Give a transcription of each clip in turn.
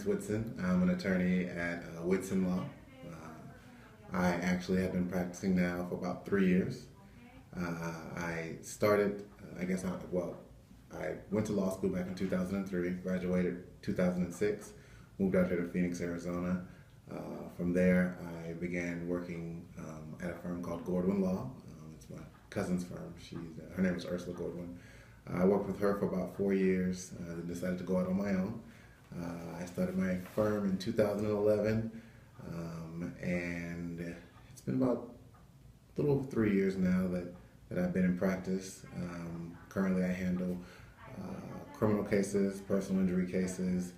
Clarence Witson. I'm an attorney at Witson Law. I actually have been practicing now for about 3 years. I started, I went to law school back in 2003, graduated 2006, moved out here to Phoenix, Arizona. From there, I began working at a firm called Witson Law. It's my cousin's firm. Her name is Ursula Goodwin. I worked with her for about 4 years, then decided to go out on my own. I started my firm in 2011, and it's been about a little over 3 years now that I've been in practice. Currently I handle criminal cases, personal injury cases,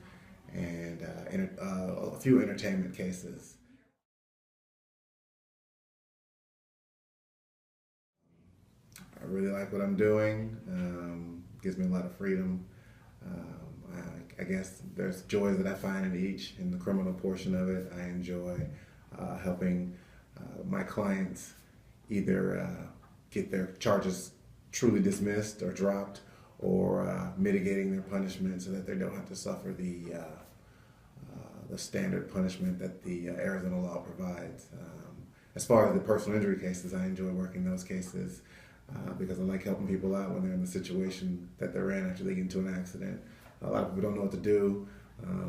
and a few entertainment cases. I really like what I'm doing. Gives me a lot of freedom. I guess there's joys that I find in each. In the criminal portion of it, I enjoy helping my clients either get their charges truly dismissed or dropped, or mitigating their punishment so that they don't have to suffer the standard punishment that the Arizona law provides. As far as the personal injury cases, I enjoy working those cases because I like helping people out when they're in the situation that they're in after they get into an accident. A lot of people don't know what to do,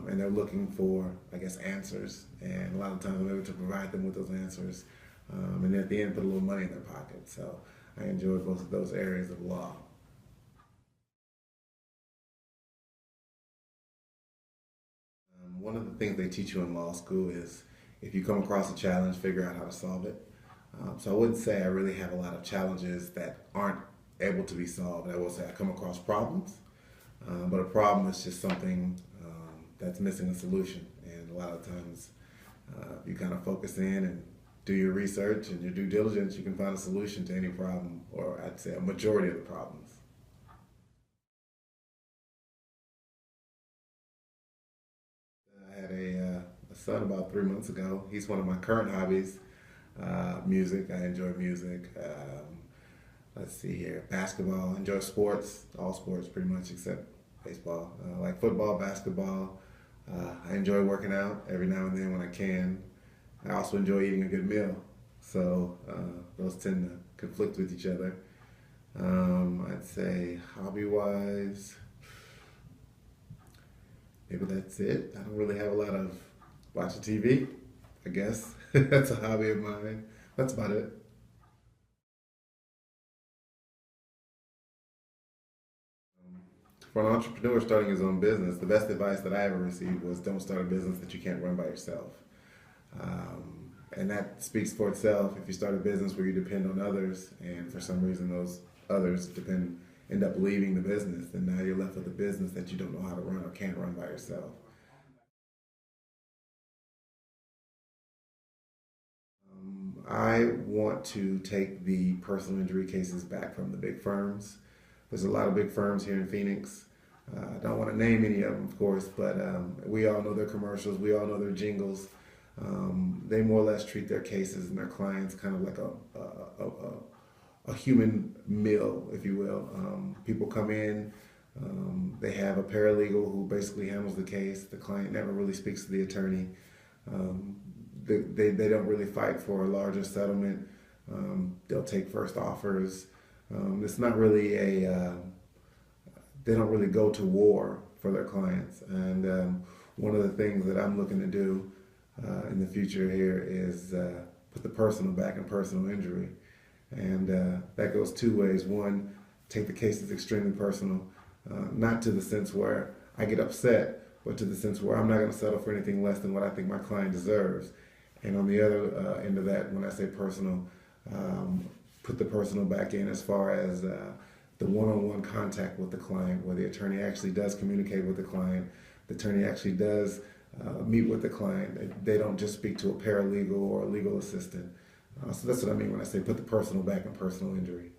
and they're looking for, I guess, answers. And a lot of times I'm able to provide them with those answers, and then at the end put a little money in their pocket. So I enjoy both of those areas of law. One of the things they teach you in law school is if you come across a challenge, figure out how to solve it. So I wouldn't say I really have a lot of challenges that aren't able to be solved. I will say I come across problems, but a problem is just something that's missing a solution. And a lot of times if you kind of focus in and do your research and your due diligence, you can find a solution to any problem, or I'd say a majority of the problems. I had a son about 3 months ago. He's one of my current hobbies. Music, I enjoy music. Let's see here, basketball, I enjoy sports, all sports pretty much except baseball. Like football, basketball. I enjoy working out every now and then when I can. I also enjoy eating a good meal. So those tend to conflict with each other. I'd say hobby-wise, maybe that's it. I don't really have a lot of watching TV, I guess. That's a hobby of mine. That's about it. For an entrepreneur starting his own business, the best advice that I ever received was don't start a business that you can't run by yourself. And that speaks for itself. If you start a business where you depend on others, and for some reason those others end up leaving the business, then now you're left with a business that you don't know how to run or can't run by yourself. I want to take the personal injury cases back from the big firms. There's a lot of big firms here in Phoenix. I don't want to name any of them, of course, but we all know their commercials, we all know their jingles. They more or less treat their cases and their clients kind of like a human meal, if you will. People come in, they have a paralegal who basically handles the case. The client never really speaks to the attorney. They don't really fight for a larger settlement. They'll take first offers. It's not really they don't really go to war for their clients. And one of the things that I'm looking to do in the future here is put the personal back in personal injury. And that goes two ways. One, take the cases extremely personal, not to the sense where I get upset, but to the sense where I'm not going to settle for anything less than what I think my client deserves. And on the other end of that, when I say personal, put the personal back in as far as the one-on-one contact with the client, where the attorney actually does communicate with the client, the attorney actually does meet with the client. They don't just speak to a paralegal or a legal assistant. So that's what I mean when I say put the personal back in personal injury.